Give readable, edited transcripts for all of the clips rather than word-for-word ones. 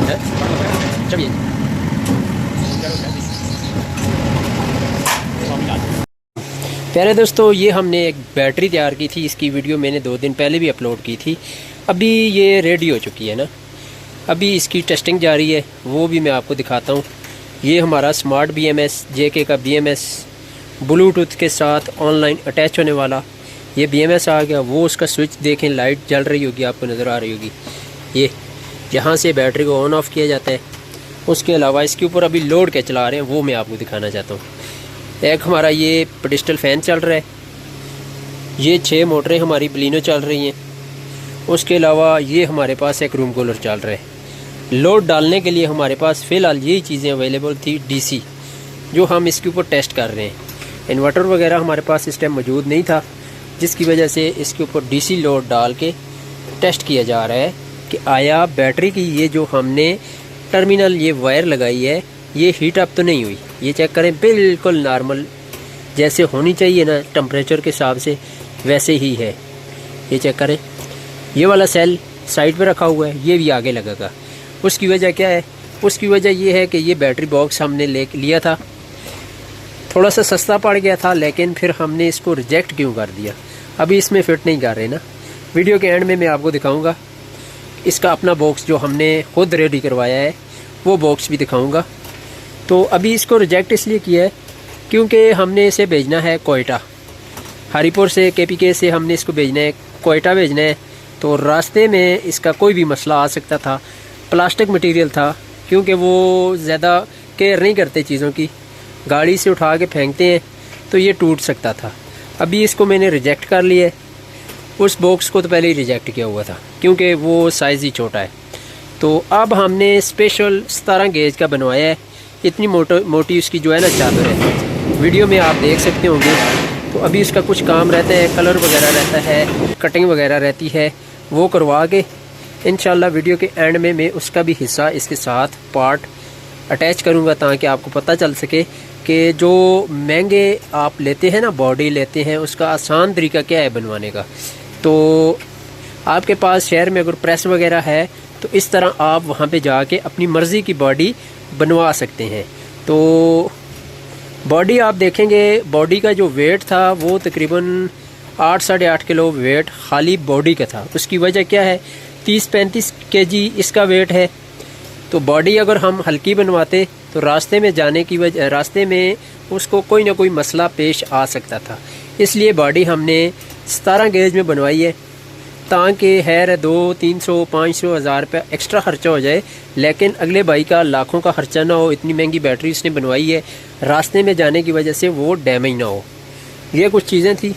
चलिए प्यारे दोस्तों, ये हमने एक बैटरी तैयार की थी। इसकी वीडियो मैंने 2 दिन पहले भी अपलोड की थी। अभी ये रेडी हो चुकी है ना। अभी इसकी टेस्टिंग जारी है, वो भी मैं आपको दिखाता हूँ। ये हमारा स्मार्ट BMS JK का BMS ब्लूटूथ के साथ ऑनलाइन अटैच होने वाला ये BMS आ गया। वो उसका स्विच देखें, लाइट जल रही होगी, आपको नज़र आ रही होगी। ये यहाँ से बैटरी को ऑन ऑफ किया जाता है। उसके अलावा इसके ऊपर अभी लोड के चला रहे हैं, वो मैं आपको दिखाना चाहता हूँ। एक हमारा ये पेडिस्टल फ़ैन चल रहा है। ये 6 मोटरें हमारी बलिनो चल रही हैं। उसके अलावा ये हमारे पास एक रूम कूलर चल रहा है। लोड डालने के लिए हमारे पास फ़िलहाल यही चीज़ें अवेलेबल थी DC, जो हम इसके ऊपर टेस्ट कर रहे हैं। इन्वर्टर वगैरह हमारे पास इस टाइम मौजूद नहीं था, जिसकी वजह से इसके ऊपर DC लोड डाल के टेस्ट किया जा रहा है कि आया बैटरी की ये जो हमने टर्मिनल ये वायर लगाई है ये हीट अप तो नहीं हुई। ये चेक करें, बिल्कुल नॉर्मल जैसे होनी चाहिए ना टेम्परेचर के हिसाब से, वैसे ही है। ये चेक करें, ये वाला सेल साइड पे रखा हुआ है, ये भी आगे लगेगा। उसकी वजह क्या है? उसकी वजह ये है कि ये बैटरी बॉक्स हमने लिया था, थोड़ा सा सस्ता पड़ गया था, लेकिन फिर हमने इसको रिजेक्ट क्यों कर दिया? अभी इसमें फिट नहीं कर रहे ना। वीडियो के एंड में मैं आपको दिखाऊंगा इसका अपना बॉक्स जो हमने खुद रेडी करवाया है, वो बॉक्स भी दिखाऊंगा। तो अभी इसको रिजेक्ट इसलिए किया है क्योंकि हमने इसे भेजना है कोयटा, हरिपुर से KPK से हमने इसको भेजना है, कोयटा भेजना है। तो रास्ते में इसका कोई भी मसला आ सकता था। प्लास्टिक मटेरियल था, क्योंकि वो ज़्यादा केयर नहीं करते चीज़ों की, गाड़ी से उठा के फेंकते हैं, तो ये टूट सकता था। अभी इसको मैंने रिजेक्ट कर लिया है। उस बॉक्स को तो पहले ही रिजेक्ट किया हुआ था क्योंकि वो साइज़ ही छोटा है। तो अब हमने स्पेशल 17 गेज का बनवाया है। इतनी मोटी उसकी जो है ना चादर है, वीडियो में आप देख सकते होंगे। तो अभी इसका कुछ काम रहता है, कलर वगैरह रहता है, कटिंग वगैरह रहती है, वो करवा के इंशाल्लाह वीडियो के एंड में मैं उसका भी हिस्सा इसके साथ पार्ट अटैच करूँगा, ताकि आपको पता चल सके कि जो महंगे आप लेते हैं ना, बॉडी लेते हैं, उसका आसान तरीका क्या है बनवाने का। तो आपके पास शहर में अगर प्रेस वगैरह है तो इस तरह आप वहाँ पे जाके अपनी मर्ज़ी की बॉडी बनवा सकते हैं। तो बॉडी आप देखेंगे, बॉडी का जो वेट था वो तकरीबन 8 साढ़े 8 किलो वेट खाली बॉडी का था। उसकी वजह क्या है? 30-35 kg इसका वेट है। तो बॉडी अगर हम हल्की बनवाते तो रास्ते में जाने की वजह, रास्ते में उसको कोई ना कोई मसला पेश आ सकता था। इसलिए बॉडी हमने 17 गेज में बनवाई है, ताकि है 200-300-500 हज़ार रुपया एक्स्ट्रा खर्चा हो जाए, लेकिन अगले भाई का लाखों का खर्चा ना हो। इतनी महंगी बैटरी उसने बनवाई है, रास्ते में जाने की वजह से वो डैमेज ना हो। ये कुछ चीज़ें थी,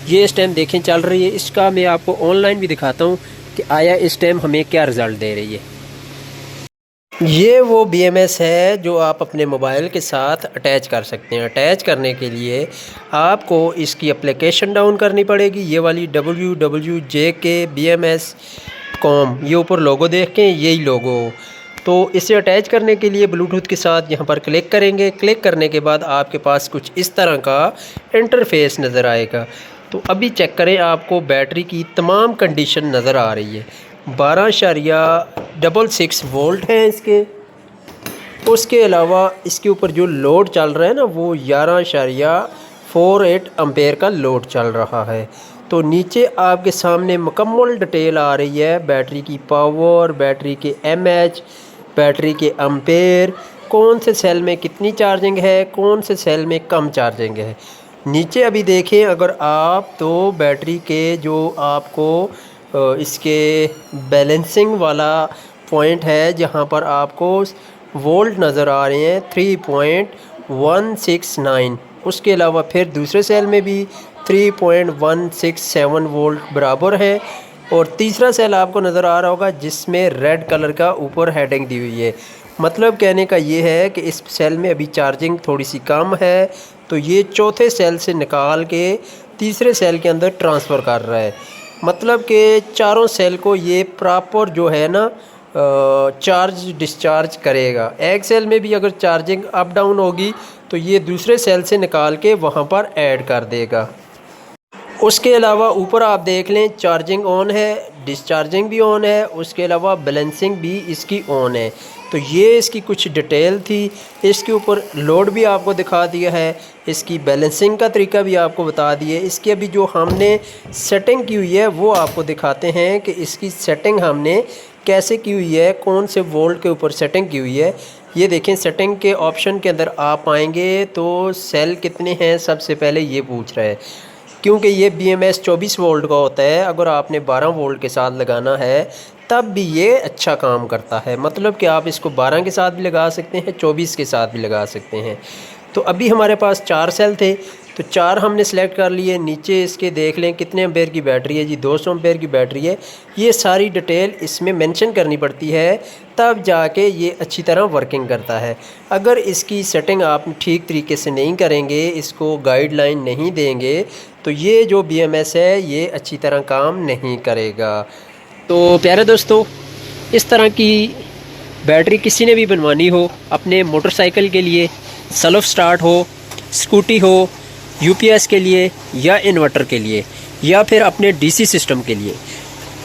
ये इस टाइम देखें चल रही है। इसका मैं आपको ऑनलाइन भी दिखाता हूँ कि आया इस टाइम हमें क्या रिज़ल्ट दे रही है। ये वो BMS है जो आप अपने मोबाइल के साथ अटैच कर सकते हैं। अटैच करने के लिए आपको इसकी एप्लीकेशन डाउन करनी पड़ेगी, ये वाली www.jkbms.com। ये ऊपर लोगो देख के यही लोगो। तो इसे अटैच करने के लिए ब्लूटूथ के साथ यहाँ पर क्लिक करेंगे। क्लिक करने के बाद आपके पास कुछ इस तरह का इंटरफेस नज़र आएगा। तो अभी चेक करें, आपको बैटरी की तमाम कंडीशन नज़र आ रही है। 12.66 वोल्ट हैं इसके। उसके अलावा इसके ऊपर जो लोड चल रहा है ना, वो 11.48 एम्पेयर का लोड चल रहा है। तो नीचे आपके सामने मुकम्मल डिटेल आ रही है बैटरी की पावर, बैटरी के mAh, बैटरी के एम्पेयर, कौन से सेल में कितनी चार्जिंग है, कौन से सेल में कम चार्जिंग है। नीचे अभी देखें अगर आप, तो बैटरी के जो आपको इसके बैलेंसिंग वाला पॉइंट है, जहाँ पर आपको वोल्ट नज़र आ रहे हैं 3.169। उसके अलावा फिर दूसरे सेल में भी 3.167 वोल्ट बराबर है। और तीसरा सेल आपको नज़र आ रहा होगा जिसमें रेड कलर का ऊपर हेडिंग दी हुई है। मतलब कहने का ये है कि इस सेल में अभी चार्जिंग थोड़ी सी कम है, तो ये चौथे सेल से निकाल के तीसरे सेल के अंदर ट्रांसफ़र कर रहा है। मतलब कि चारों सेल को ये प्रॉपर जो है ना चार्ज डिस्चार्ज करेगा। एक सेल में भी अगर चार्जिंग अप डाउन होगी तो ये दूसरे सेल से निकाल के वहाँ पर ऐड कर देगा। उसके अलावा ऊपर आप देख लें चार्जिंग ऑन है, डिस्चार्जिंग भी ऑन है, उसके अलावा बैलेंसिंग भी इसकी ऑन है। तो ये इसकी कुछ डिटेल थी। इसके ऊपर लोड भी आपको दिखा दिया है, इसकी बैलेंसिंग का तरीका भी आपको बता दिए। इसकी अभी जो हमने सेटिंग की हुई है वो आपको दिखाते हैं कि इसकी सेटिंग हमने कैसे की हुई है, कौन से वोल्ट के ऊपर सेटिंग की हुई है। ये देखें, सेटिंग के ऑप्शन के अंदर आप आएंगे तो सेल कितने हैं सबसे पहले ये पूछ रहा है, क्योंकि ये BMS 24 वोल्ट का होता है। अगर आपने 12 वोल्ट के साथ लगाना है तब भी ये अच्छा काम करता है, मतलब कि आप इसको 12 के साथ भी लगा सकते हैं, 24 के साथ भी लगा सकते हैं। तो अभी हमारे पास 4 सेल थे, तो 4 हमने सेलेक्ट कर लिए। नीचे इसके देख लें कितने एम्पेयर की बैटरी है जी, 200 एम्पेयर की बैटरी है। ये सारी डिटेल इसमें मेंशन करनी पड़ती है, तब जाके ये अच्छी तरह वर्किंग करता है। अगर इसकी सेटिंग आप ठीक तरीके से नहीं करेंगे, इसको गाइडलाइन नहीं देंगे, तो ये जो BMS है ये अच्छी तरह काम नहीं करेगा। तो प्यारे दोस्तों, इस तरह की बैटरी किसी ने भी बनवानी हो अपने मोटरसाइकिल के लिए, सेल्फ स्टार्ट हो, स्कूटी हो, UPS के लिए या इन्वर्टर के लिए, या फिर अपने DC सिस्टम के लिए,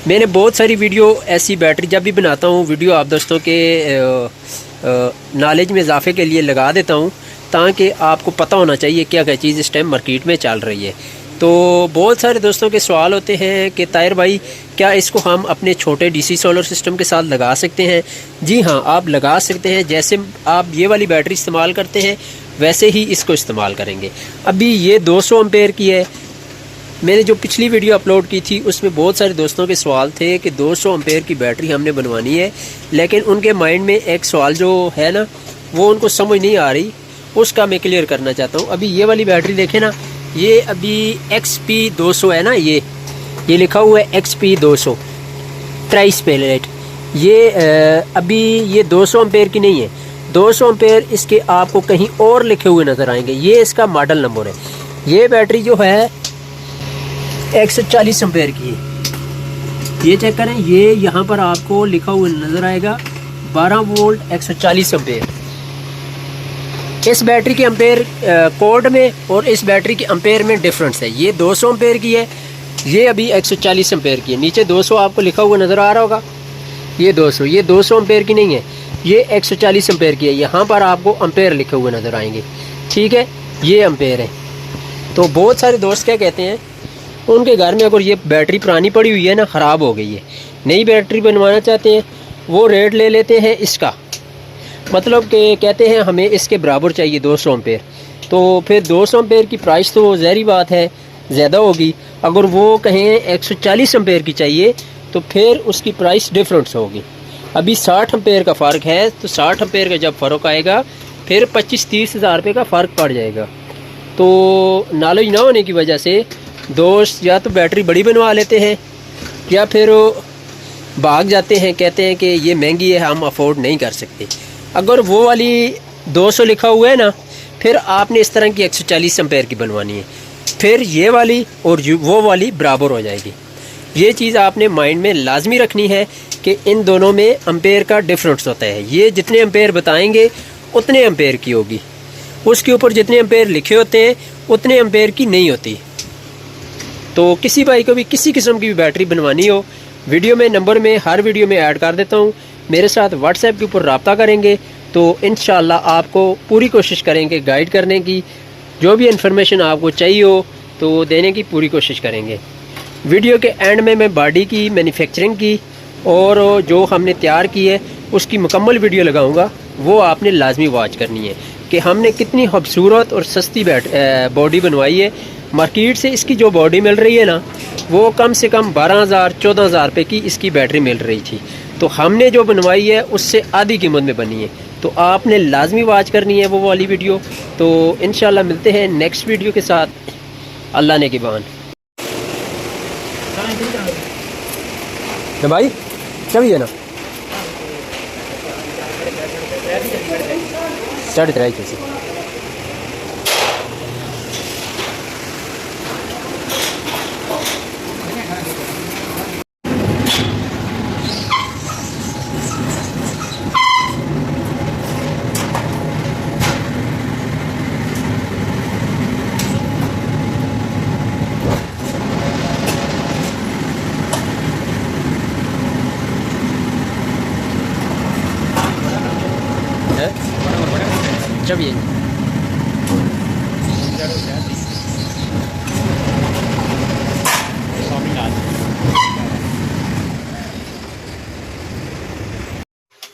मैंने बहुत सारी वीडियो ऐसी बैटरी जब भी बनाता हूँ वीडियो आप दोस्तों के नॉलेज में इजाफे के लिए लगा देता हूँ, ताकि आपको पता होना चाहिए क्या क्या चीज़ इस टाइम मार्केट में चल रही है। तो बहुत सारे दोस्तों के सवाल होते हैं कि ताहिर भाई क्या इसको हम अपने छोटे DC सोलर सिस्टम के साथ लगा सकते हैं? जी हाँ, आप लगा सकते हैं। जैसे आप ये वाली बैटरी इस्तेमाल करते हैं वैसे ही इसको इस्तेमाल करेंगे। अभी ये 200 एम्पेयर की है। मैंने जो पिछली वीडियो अपलोड की थी उसमें बहुत सारे दोस्तों के सवाल थे कि 200 एम्पेयर की बैटरी हमने बनवानी है, लेकिन उनके माइंड में एक सवाल जो है ना वो उनको समझ नहीं आ रही, उसका मैं क्लियर करना चाहता हूँ। अभी ये वाली बैटरी देखें ना, ये अभी XP 200 है ना, ये लिखा हुआ है XP 200 ट्राइस पैलेट। ये अभी ये 200 एम्पेयर की नहीं है। 200 एम्पेयर इसके आपको कहीं और लिखे हुए नज़र आएंगे। ये इसका मॉडल नंबर है। ये बैटरी जो है 140 एम्पेयर की है। ये चेक करें, ये यहाँ पर आपको लिखा हुआ नज़र आएगा 12 वोल्ट 140 एम्पेयर। इस बैटरी के एम्पेयर कोड में और इस बैटरी के एम्पेयर में डिफरेंस है। ये 200 एम्पेयर की है, ये अभी 140 एम्पेयर की है। नीचे 200 आपको लिखा हुआ नज़र आ रहा होगा, ये 200 एम्पेयर की नहीं है, ये 140 एम्पेयर की है। यहाँ पर आपको एम्पेयर लिखे हुए नज़र आएंगे, ठीक है, ये एम्पेयर है। तो बहुत सारे दोस्त क्या कहते हैं, उनके घर में अगर ये बैटरी पुरानी पड़ी हुई है ना, ख़राब हो गई है, नई बैटरी बनवाना चाहते हैं, वो रेट ले लेते हैं इसका, मतलब कि कहते हैं हमें इसके बराबर चाहिए 200 एम्पेयर। तो फिर 200 एम्पेयर की प्राइस तो ज़ाहिर बात है ज़्यादा होगी। अगर वो कहें 140 एम्पेयर की चाहिए तो फिर उसकी प्राइस डिफरेंस होगी। अभी 60 एम्पेयर का फ़र्क है, तो 60 एम्पेयर का जब फ़र्क आएगा फिर 25-30 हज़ार रुपये का फ़र्क पड़ जाएगा। तो नॉलेज ना होने की वजह से दोस्त या तो बैटरी बड़ी बनवा लेते हैं या फिर भाग जाते हैं, कहते हैं कि ये महंगी है, हम अफोर्ड नहीं कर सकते। अगर वो वाली 200 लिखा हुआ है ना, फिर आपने इस तरह की 140 एम्पेयर की बनवानी है, फिर ये वाली और वो वाली बराबर हो जाएगी। ये चीज़ आपने माइंड में लाजमी रखनी है कि इन दोनों में एम्पेयर का डिफरेंस होता है। ये जितने एम्पेयर बताएंगे उतने एम्पेयर की होगी, उसके ऊपर जितने एम्पेयर लिखे होते हैं उतने एम्पेयर की नहीं होती। तो किसी भाई को भी किसी किस्म की भी बैटरी बनवानी हो, वीडियो में नंबर में हर वीडियो में ऐड कर देता हूँ, मेरे साथ व्हाट्सएप के ऊपर रब्ता करेंगे तो इंशाल्लाह आपको पूरी कोशिश करेंगे गाइड करने की। जो भी इन्फॉर्मेशन आपको चाहिए हो तो देने की पूरी कोशिश करेंगे। वीडियो के एंड में मैं बॉडी की मैन्युफैक्चरिंग की और जो हमने तैयार की है उसकी मुकम्मल वीडियो लगाऊंगा, वो आपने लाजमी वॉच करनी है कि हमने कितनी खूबसूरत और सस्ती बॉडी बनवाई है। मार्केट से इसकी जो बॉडी मिल रही है ना, वो कम से कम 12,000-14,000 रुपये की इसकी बैटरी मिल रही थी, तो हमने जो बनवाई है उससे आधी कीमत में बनी है। तो आपने लाजमी वॉच करनी है वो वाली वीडियो। तो इंशाल्लाह मिलते हैं नेक्स्ट वीडियो के साथ, अल्लाह ने की बान। भाई चलिए ना 3:30 जब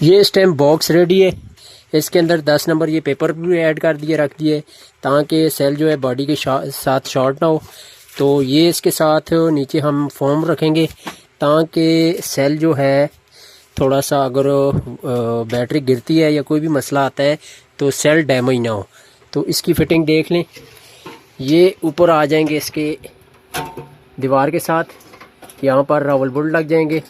ये इस टाइम बॉक्स रेडी है। इसके अंदर 10 नंबर ये पेपर भी ऐड कर दिए, रख दिए, ताकि सेल जो है बॉडी के साथ शॉर्ट ना हो। तो ये इसके साथ नीचे हम फोम रखेंगे, ताकि सेल जो है थोड़ा सा अगर बैटरी गिरती है या कोई भी मसला आता है तो सेल डैमेज ना हो। तो इसकी फिटिंग देख लें, ये ऊपर आ जाएंगे इसके दीवार के साथ, यहाँ पर रावल बोल्ट लग जाएंगे।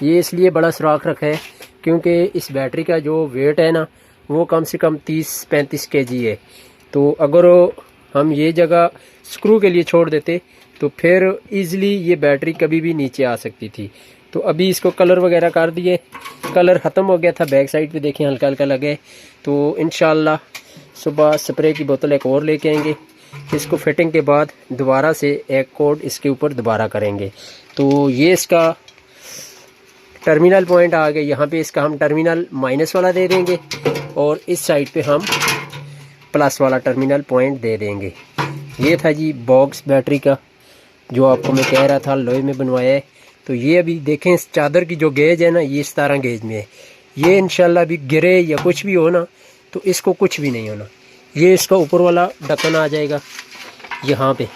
ये इसलिए बड़ा सुराख रखा है क्योंकि इस बैटरी का जो वेट है ना वो कम से कम 30-35 kg है। तो अगर हम ये जगह स्क्रू के लिए छोड़ देते तो फिर इजीली ये बैटरी कभी भी नीचे आ सकती थी। तो अभी इसको कलर वगैरह कर दिए, कलर ख़त्म हो गया था, बैक साइड पे देखें हल्का हल्का लगे। तो इंशाल्लाह सुबह स्प्रे की बोतल एक और लेके आएंगे। इसको फिटिंग के बाद दोबारा से एक कोड इसके ऊपर दोबारा करेंगे। तो ये इसका टर्मिनल पॉइंट आ गया, यहाँ पे इसका हम टर्मिनल माइनस वाला दे देंगे और इस साइड पे हम प्लस वाला टर्मिनल पॉइंट दे देंगे। ये था जी बॉक्स बैटरी का, जो आपको मैं कह रहा था लोहे में बनवाया है। तो ये अभी देखें इस चादर की जो गेज है ना, ये 17 गेज में है। ये इंशाल्लाह अभी गिरे या कुछ भी हो ना तो इसको कुछ भी नहीं होना। ये इसका ऊपर वाला ढक्कन आ जाएगा, यहाँ पे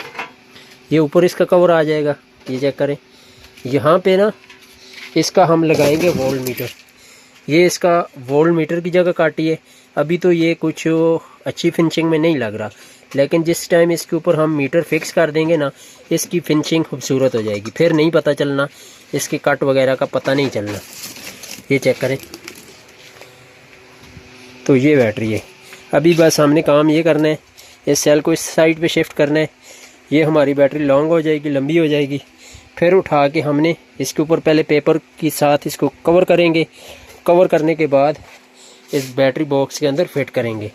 ये ऊपर इसका कवर आ जाएगा। ये चेक करें, यहाँ पे ना इसका हम लगाएंगे वोल्ट मीटर। ये इसका वोल्ट मीटर की जगह काटी है। अभी तो ये कुछ अच्छी फिनिशिंग में नहीं लग रहा, लेकिन जिस टाइम इसके ऊपर हम मीटर फिक्स कर देंगे ना, इसकी फिनिशिंग खूबसूरत हो जाएगी। फिर नहीं पता चलना, इसके कट वगैरह का पता नहीं चलना। ये चेक करें, तो ये बैटरी है। अभी बस हमने काम ये करना है, इस सेल को इस साइड पे शिफ्ट करना है। ये हमारी बैटरी लॉन्ग हो जाएगी, लंबी हो जाएगी। फिर उठा के हमने इसके ऊपर पहले पेपर के साथ इसको कवर करेंगे। कवर करने के बाद इस बैटरी बॉक्स के अंदर फिट करेंगे।